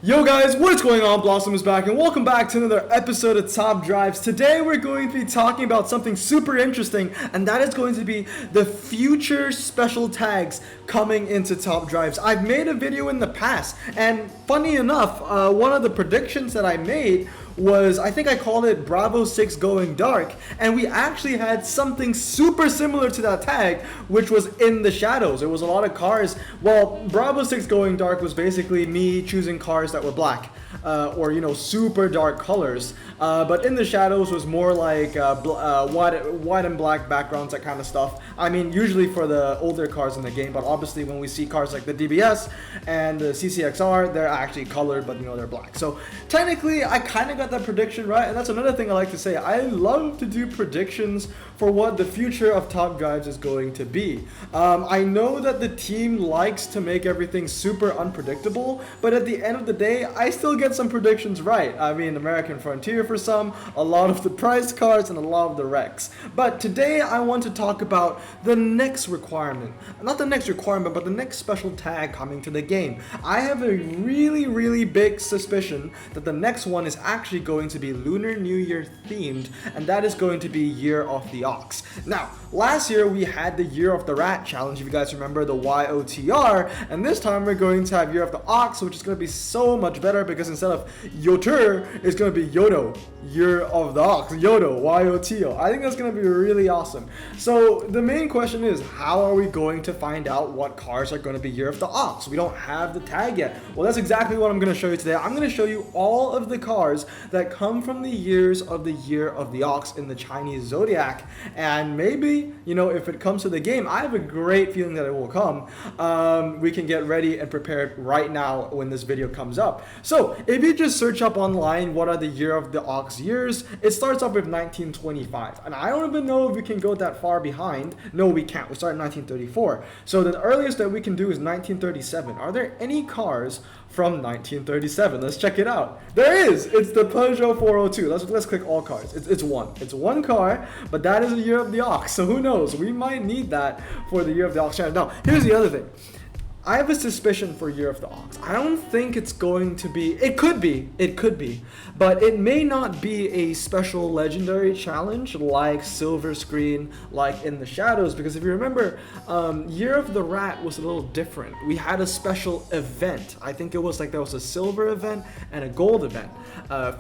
Yo guys, what is going on? Blossom is back and welcome back to another episode of Top Drives. Today we're going to be talking about something super interesting, and that is going to be the future special tags coming into Top Drives. I've made a video in the past, and funny enough, one of the predictions that I made was, I think I called it Bravo 6 Going Dark, and we actually had something super similar to that tag, which was In the Shadows. It was a lot of cars. Well, Bravo 6 Going Dark was basically me choosing cars that were black, or you know, super dark colors, but In the Shadows was more like white and black backgrounds, that kind of stuff. I mean, usually for the older cars in the game, but obviously when we see cars like the DBS and the CCXR, they're actually colored, but you know, they're black. So technically I kind of got that prediction right, and that's another thing I like to say. I love to do predictions for what the future of Top Drives is going to be. I know that the team likes to make everything super unpredictable, but at the end of the day, I still get some predictions right. I mean, American Frontier for some, a lot of the prize cars, and a lot of the wrecks. But today I want to talk about the next requirement. Not the next requirement, but the next special tag coming to the game. I have a really big suspicion that the next one is actually going to be Lunar New Year themed, and that is going to be Year of the Ox. Now, last year we had the Year of the Rat challenge, if you guys remember, the YOTR, and this time we're going to have Year of the Ox, which is going to be so much better because instead of Yotur, it's going to be Yodo, Year of the Ox, Yodo, YOTO. I think that's going to be really awesome. So the main question is, how are we going to find out what cars are going to be Year of the Ox? We don't have the tag yet. Well, that's exactly what I'm going to show you today. I'm going to show you all of the cars that come from the years of the Year of the Ox in the Chinese Zodiac, and maybe, you know, if it comes to the game, I have a great feeling that it will come. We can get ready and prepared right now when this video comes up. So if you just search up online what are the Year of the Ox years, it starts off with 1925, and I don't even know if we can go that far behind. No, we can't. We start in 1934. So the earliest that we can do is 1937. Are there any cars from 1937? Let's check it out. There is. It's the Peugeot 402. Let's click all cars. It's one car, but that is a Year of the Ox. So who knows? We might need that for the Year of the Ox challenge. Now, here's the other thing. I have a suspicion for Year of the Ox. I don't think it's going to be, it could be, but it may not be a special legendary challenge like Silver Screen, like In the Shadows, because if you remember, Year of the Rat was a little different. We had a special event. I think it was like there was a silver event and a gold event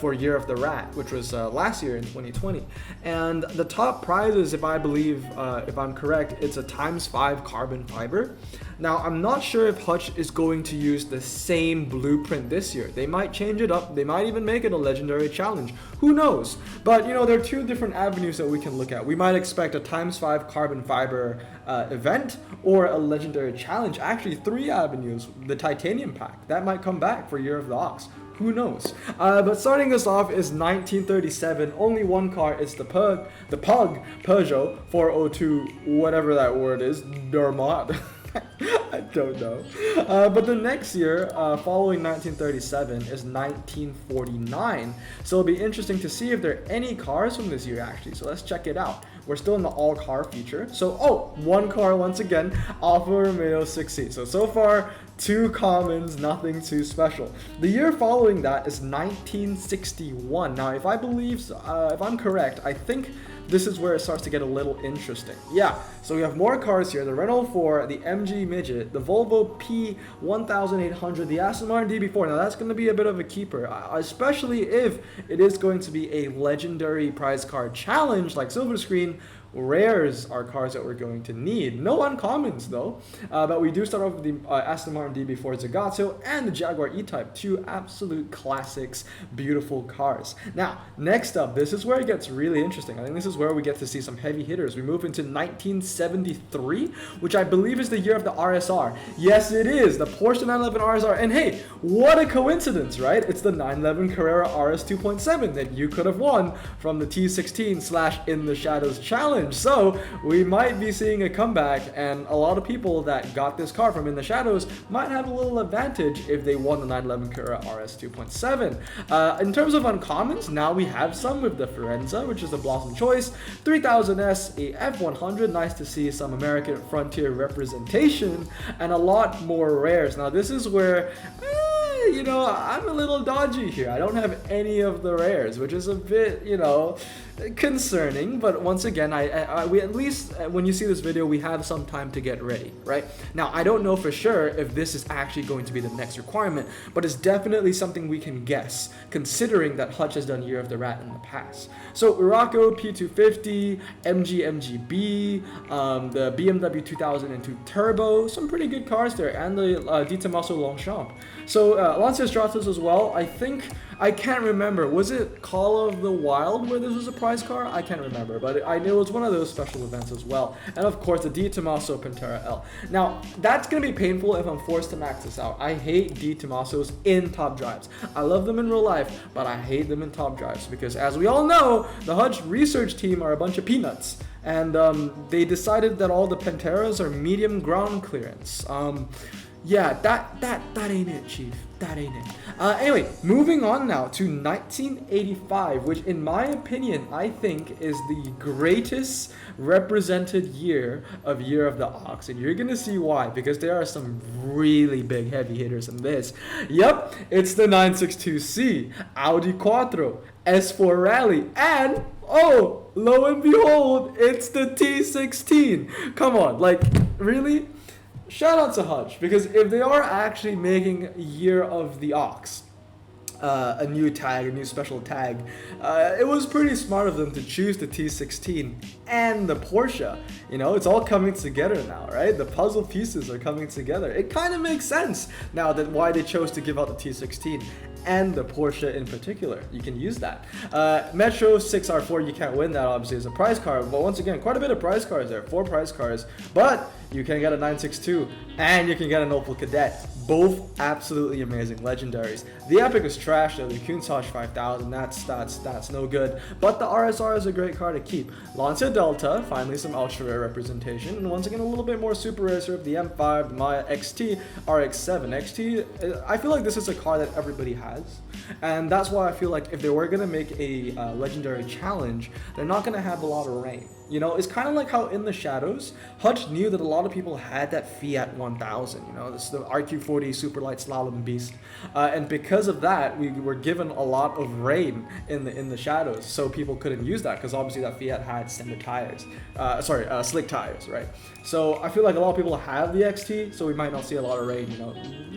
for Year of the Rat, which was last year in 2020. And the top prizes, if I believe, if I'm correct, it's a ×5 carbon fiber. Now, I'm not sure if Hutch is going to use the same blueprint this year. They might change it up. They might even make it a legendary challenge. Who knows? But, you know, there are two different avenues that we can look at. We might expect a ×5 carbon fiber event or a legendary challenge. Actually, three avenues. The titanium pack. That might come back for Year of the Ox. Who knows? But starting us off is 1937. Only one car. It's the Pug Peugeot 402, whatever that word is. Dermot. I don't know. But the next year, following 1937, is 1949. So it'll be interesting to see if there are any cars from this year, actually. So let's check it out. We're still in the all-car feature. So, one car once again, Alfa Romeo 6C. So far, two commons, nothing too special. The year following that is 1961. Now, if I'm correct, I think this is where it starts to get a little interesting. Yeah, so we have more cars here. The Renault 4, the MG Midget, the Volvo P1800, the Aston Martin DB4. Now that's going to be a bit of a keeper, especially if it is going to be a legendary prize card challenge like Silver Screen. Rares are cars that we're going to need. No uncommons though, but we do start off with the Aston Martin DB4 Zagato and the Jaguar E-Type, two absolute classics, beautiful cars. Now, next up, this is where it gets really interesting. I think this is where we get to see some heavy hitters. We move into 1973, which I believe is the year of the RSR. Yes, it is, the Porsche 911 RSR. And hey, what a coincidence, right? It's the 911 Carrera RS 2.7 that you could have won from the T16/In the Shadows challenge. challenge. So we might be seeing a comeback, and a lot of people that got this car from In the Shadows might have a little advantage if they won the 911 Carrera RS 2.7. In terms of uncommons, now we have some with the Firenze, which is the Blossom Choice, 3000S, a F100. Nice to see some American Frontier representation, and a lot more rares. Now this is where I'm a little dodgy here. I don't have any of the rares, which is a bit, concerning. But once again, we at least, when you see this video, we have some time to get ready, right? Now, I don't know for sure if this is actually going to be the next requirement, but it's definitely something we can guess, considering that Hutch has done Year of the Rat in the past. So, Urako P250, MG MGB, the BMW 2002 Turbo, some pretty good cars there, and the Di Tommaso Longchamp. So, Lancia Stratos as well. I can't remember. Was it Call of the Wild where this was a prize car? I can't remember, but I knew it was one of those special events as well. And of course, the Di Tommaso Pantera L. Now, that's going to be painful if I'm forced to max this out. I hate Di Tommasos in top drives. I love them in real life, but I hate them in top drives because, as we all know, the Hutch research team are a bunch of peanuts. And they decided that all the Panteras are medium ground clearance. Yeah, that ain't it, Chief. That ain't it. Anyway, moving on now to 1985, which in my opinion, I think is the greatest represented year of the Ox. And you're going to see why, because there are some really big heavy hitters in this. Yep, it's the 962C, Audi Quattro, S4 Rally, and oh, lo and behold, it's the T16. Come on, like, really? Shout out to Hutch, because if they are actually making Year of the Ox a new special tag, it was pretty smart of them to choose the T16 and the Porsche. It's all coming together now, right? The puzzle pieces are coming together. It kind of makes sense now that why they chose to give out the T16 and the Porsche in particular. You can use that. Metro 6R4, you can't win that obviously as a prize car, but once again, quite a bit of prize cars there, 4 prize cars, but you can get a 962 and you can get an Opel Kadett. Both absolutely amazing legendaries. The Epic is trash though, the Countach 5000, that's no good, but the RSR is a great car to keep. Lancia Delta, finally some ultra rare representation, and once again a little bit more super rare of the M5, the Maya XT, RX7. XT, I feel like this is a car that everybody has, and that's why I feel like if they were going to make a legendary challenge, they're not going to have a lot of rain. It's kind of like how In the Shadows, Hutch knew that a lot of people had that Fiat 1000, this is the RQ40 super light slalom beast, and because of that, we were given a lot of rain in the Shadows, so people couldn't use that because obviously that Fiat had standard tires, slick tires, right? So I feel like a lot of people have the XT, so we might not see a lot of rain,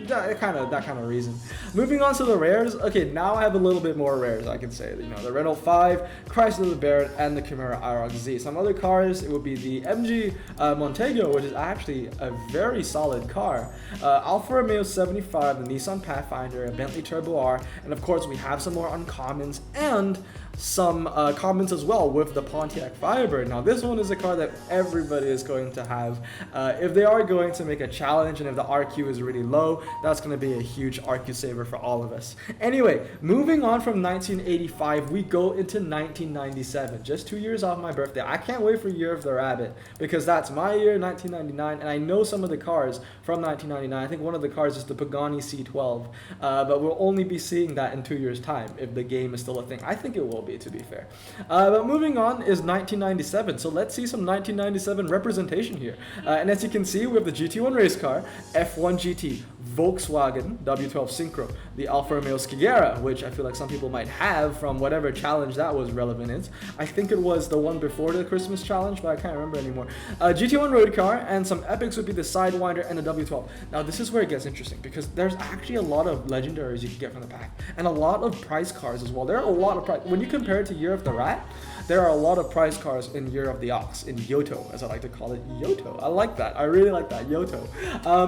that kind of reason. Moving on to the rares. Okay, now I have a little bit more rares, I can say. The Renault 5, Chrysler the Barrett, and the Chimera IROC Z. Some other cars, it would be the MG Montego, which is actually a very solid car. Alfa Romeo 75, the Nissan Pathfinder, a Bentley Turbo R, and of course we have some more uncommons and some commons as well with the Pontiac Firebird. Now this one is a car that everybody is going to have. If they are going to make a challenge and if the RQ is really low, that's going to be a huge RQ saver for all of us. Anyway, moving on from 1985, we go into 1997, just 2 years off my birthday. I can't wait for Year of the Rabbit because that's my year, 1999, and I know some of the cars from 1999. I think one of the cars is the Pagani C12, but we'll only be seeing that in 2 years time if the game is still a thing. I think it will be, to be fair. But moving on is 1997, so let's see some 1997 representation here. And as you can see, we have the GT1 race car, F1 GT, Volkswagen W12 Synchro, the Alfa Romeo Skagera, which I feel like some people might have from whatever challenge that was relevant in. I think it was the one before the Christmas challenge, but I can't remember anymore. GT1 road car, and some epics would be the Sidewinder and the W12. Now this is where it gets interesting because there's actually a lot of legendaries you can get from the pack, and a lot of prize cars as well. There are a lot of prize. When you compare it to Year of the Rat, there are a lot of prize cars in Year of the Ox, in Yoto, as I like to call it, Yoto. I like that. I really like that, Yoto.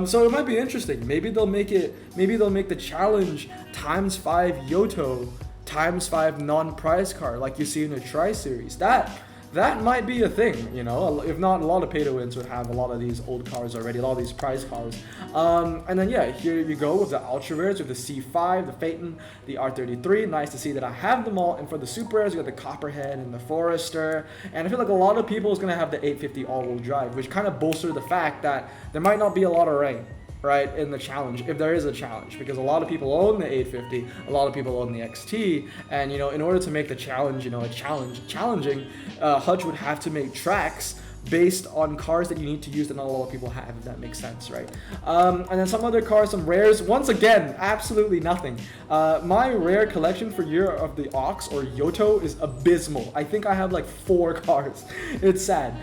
So it might be interesting. Maybe they'll make the challenge ×5 Yoto ×5 non-prize car like you see in a Tri-Series. That that might be a thing, you know. If not, a lot of pay-to-wins would have a lot of these old cars already, a lot of these prize cars. And then yeah, here you go with the ultra rares, with the C5, the Phaeton, the R33. Nice to see that I have them all. And for the super rares, you got the Copperhead and the Forester. And I feel like a lot of people is gonna have the 850 all-wheel drive, which kind of bolster the fact that there might not be a lot of rain, right, in the challenge, if there is a challenge, because a lot of people own the 850, a lot of people own the XT, and you know, in order to make the challenge, you know, challenging, Hutch would have to make tracks based on cars that you need to use that not a lot of people have, if that makes sense, right? And then some other cars, some rares. Once again, absolutely nothing. My rare collection for Year of the Ox, or Yoto, is abysmal. I think I have like 4 cars. It's sad.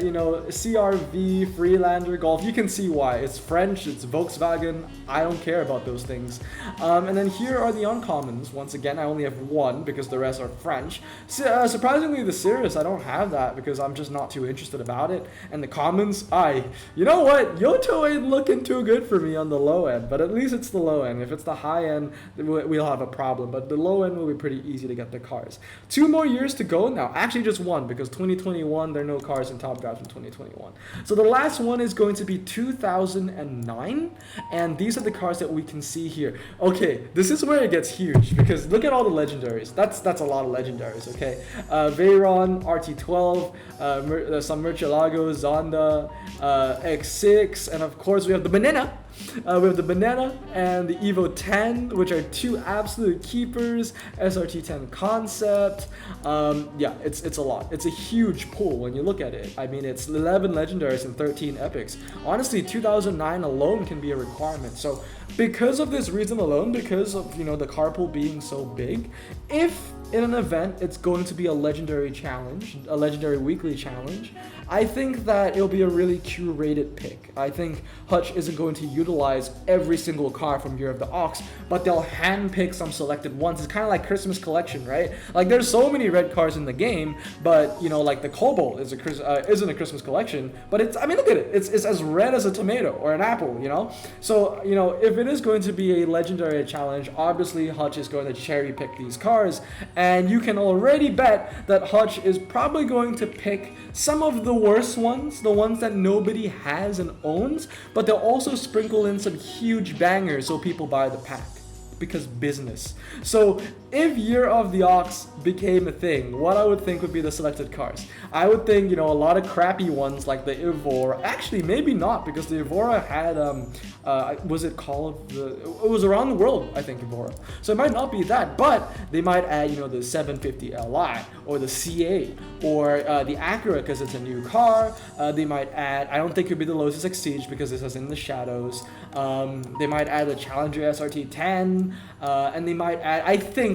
You know, CRV, Freelander, Golf, you can see why. It's French, it's Volkswagen. I don't care about those things. And then here are the uncommons. Once again, I only have 1 because the rest are French. Surprisingly, the Cirrus, I don't have that because I'm just not too interested about it. And the commons, you know what, Yoto ain't looking too good for me on the low end, but at least it's the low end. If it's the high end, we'll have a problem, but the low end will be pretty easy to get the cars. 2 more years to go now, actually just 1, because 2021 there are no cars in Top Drives in 2021. So the last one is going to be 2009, and these are the cars that we can see here. Okay, this is where it gets huge, because look at all the legendaries. That's a lot of legendaries. Okay, Veyron, RT12, some Murcielago, Zonda, X6, and of course we have the Banana. We have the Banana and the Evo 10, which are 2 absolute keepers. SRT10 Concept. Yeah, it's a lot. It's a huge pool when you look at it. I mean, it's 11 legendaries and 13 epics. Honestly, 2009 alone can be a requirement. So because of this reason alone, because of, you know, the car pool being so big, if in an event it's going to be a legendary challenge, a legendary weekly challenge, I think that it'll be a really curated pick. I think Hutch isn't going to utilize every single car from Year of the Ox, but they'll handpick some selected ones. It's kind of like Christmas collection, right? Like, there's so many red cars in the game, but you know, like the Cobalt isn't a Christmas collection, but it's, I mean, look at it. It's as red as a tomato or an apple, you know? So, you know, if it is going to be a legendary challenge, obviously Hutch is going to cherry pick these cars, and you can already bet that Hutch is probably going to pick some of the worst ones, the ones that nobody has and owns, but they'll also sprinkle in some huge bangers so people buy the pack. Because business. So if Year of the Ox became a thing, what I would think would be the selected cars. I would think, you know, a lot of crappy ones like the Evora. Actually, maybe not, because the Evora had was it called it was around the world, I think, Evora. So it might not be that, but they might add, you know, the 750 Li or the C8 or the Acura because it's a new car. They might add, I don't think it would be the Lotus Exige because this is in the shadows. They might add the Challenger SRT10, and they might add,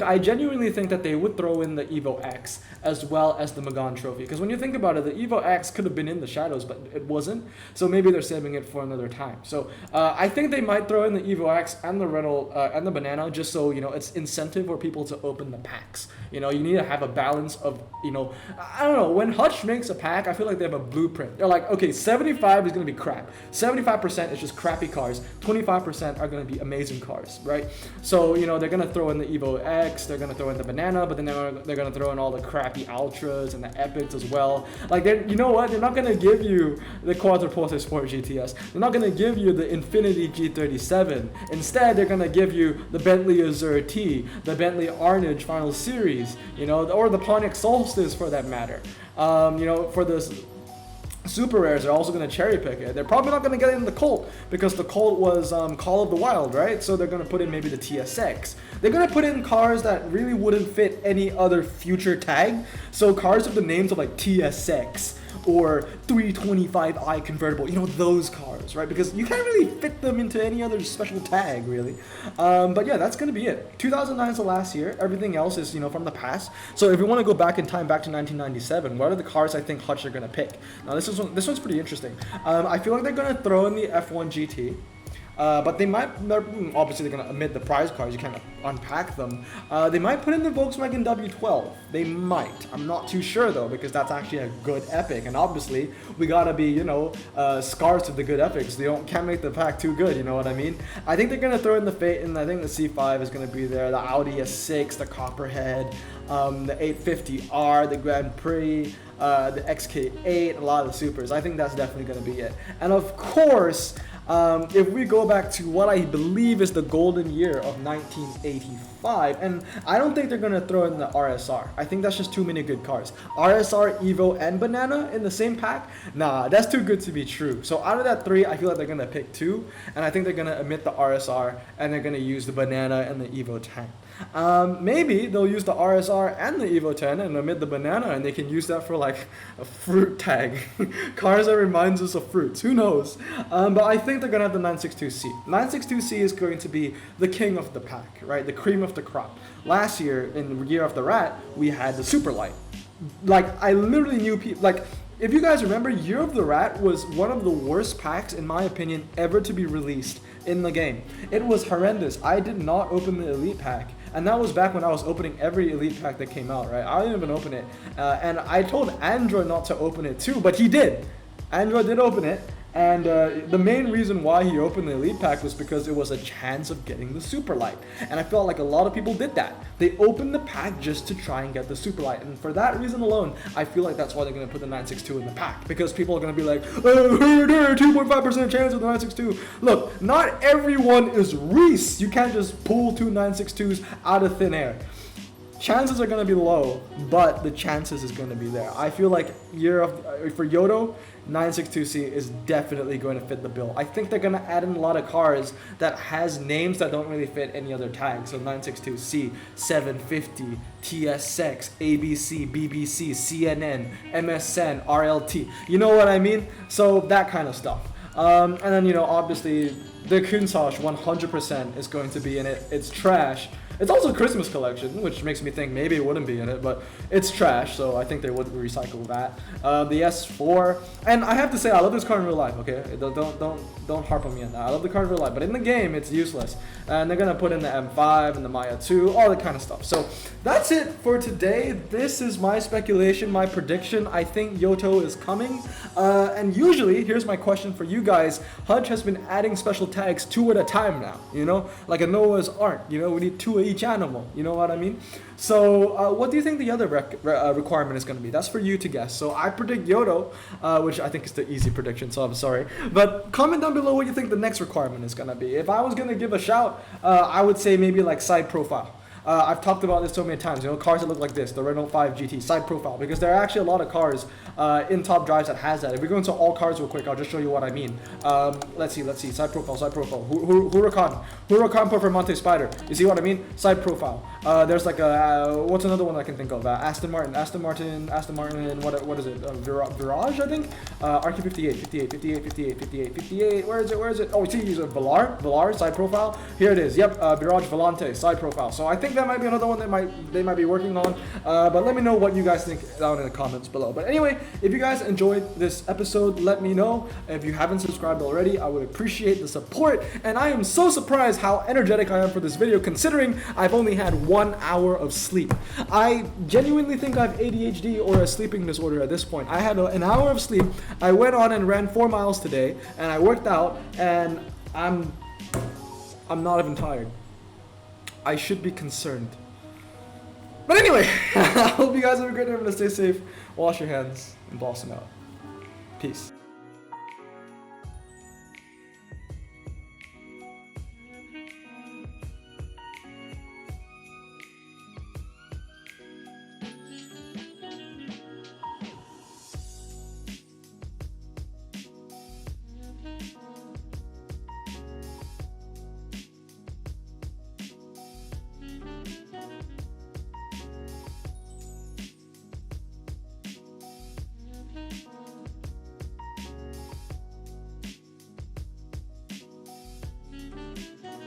I genuinely think that they would throw in the Evo X as well as the Magan Trophy, because when you think about it, the Evo X could have been in the shadows, but it wasn't, so maybe they're saving it for another time. So I think they might throw in the Evo X and the Renault and the Banana, just so, you know, it's incentive for people to open the packs. You know, you need to have a balance of, you know, I don't know, when Hutch makes a pack, I feel like they have a blueprint. They're like, okay, 75 is going to be crap, 75% is just crappy cars, 25% are going to be amazing cars, right? So, you know, they're going to throw in the Evo X, they're going to throw in the Banana, but then they're going to throw in all the crappy Ultras and the Epics as well. Like, you know what, they're not going to give you the Quattroporte Sport GTS, they're not going to give you the Infinity G37, instead they're going to give you the Bentley Azure T, the Bentley Arnage Final Series, you know, or the Pontiac Solstice for that matter. You know, for this super rares, they're also going to cherry pick it. They're probably not going to get in the Colt because the Colt was Call of the Wild, right? So they're going to put in maybe the TSX. They're going to put in cars that really wouldn't fit any other future tag. So cars with the names of like TSX or 325i convertible, you know, those cars, right? Because you can't really fit them into any other special tag, really. But yeah, that's going to be it. 2009 is the last year. Everything else is, you know, from the past. So if we want to go back in time, back to 1997, what are the cars I think Hutch are going to pick? Now, this one's pretty interesting. I feel like they're going to throw in the F1 GT. But obviously they're gonna omit the prize cards. You can't unpack them. They might put in the Volkswagen W12. They might. I'm not too sure though, because that's actually a good epic, and obviously we gotta be, scarce of the good epics. They can't make the pack too good. You know what I mean? I think they're gonna throw in the Phaeton. I think the C5 is gonna be there. The Audi S6, the Copperhead, the 850R, the Grand Prix, the XK8, a lot of the supers. I think that's definitely gonna be it. And of course, if we go back to what I believe is the golden year of 1985, and I don't think they're going to throw in the RSR. I think that's just too many good cars. RSR, Evo, and Banana in the same pack? Nah, that's too good to be true. So out of that three, I feel like they're going to pick two, and I think they're going to omit the RSR, and they're going to use the Banana and the Evo 10. Maybe they'll use the RSR and the Evo 10 and omit the Banana, and they can use that for like a fruit tag. Cars that reminds us of fruits. Who knows? But I think they're gonna have the 962C. 962C is going to be the king of the pack, right? The cream of the crop. Last year, in the Year of the Rat, we had the Superlight. Like, I literally knew people, like, if you guys remember, Year of the Rat was one of the worst packs, in my opinion, ever to be released in the game. It was horrendous. I did not open the Elite pack. And that was back when I was opening every Elite pack that came out, right? I didn't even open it. And I told Android not to open it too, but he did. Android did open it. And the main reason why he opened the Elite pack was because it was a chance of getting the Superlight. And I felt like a lot of people did that. They opened the pack just to try and get the Superlight. And for that reason alone, I feel like that's why they're going to put the 962 in the pack. Because people are going to be like, oh, 2.5% chance of the 962. Look, not everyone is Reese. You can't just pull two 962s out of thin air. Chances are going to be low, but the chances is going to be there. I feel like for Yodo, 962C is definitely going to fit the bill. I think they're going to add in a lot of cars that has names that don't really fit any other tag. So 962C, 750, TSX, ABC, BBC, CNN, MSN, RLT. You know what I mean? So that kind of stuff. And then, obviously, the Kuntosh 100% is going to be in it. It's trash. It's also a Christmas collection, which makes me think maybe it wouldn't be in it, but it's trash, so I think they would recycle that. The S4, and I have to say, I love this car in real life, okay? Don't harp on me on that. I love the car in real life, but in the game, it's useless. And they're gonna put in the M5 and the Maya 2, all that kind of stuff. So that's it for today. This is my speculation, my prediction. I think Yoto is coming. And usually, here's my question for you guys. Hutch has been adding special tags 2 at a time now, like a Noah's Ark. We need 2 of each animal, you know what I mean? So what do you think the other requirement is going to be? That's for you to guess. So I predict Yodo, which I think is the easy prediction, so I'm sorry. But comment down below what you think the next requirement is going to be. If I was going to give a shout, I would say maybe like side profile. I've talked about this so many times, cars that look like this, the Renault 5 GT, side profile, because there are actually a lot of cars in top drives that has that. If we go into all cars real quick, I'll just show you what I mean. Let's see, side profile. Huracan Performante Spider. You see what I mean? Side profile. There's like a, what's another one I can think of? Aston Martin, what is it? Virage, I think? RQ58, 58. Where is it? Oh, see, use a Velar, side profile. Here it is. Yep, Virage Volante, side profile. So I think that might be another one they might be working on. But let me know what you guys think down in the comments below. But anyway, if you guys enjoyed this episode, let me know. If you haven't subscribed already, I would appreciate the support. And I am so surprised how energetic I am for this video, considering I've only had 1 hour of sleep. I genuinely think I have ADHD or a sleeping disorder at this point. I had an hour of sleep. I went on and ran 4 miles today, and I worked out, and I'm not even tired. I should be concerned. But anyway, I hope you guys have a great day. Stay safe, wash your hands, and blossom out. Peace.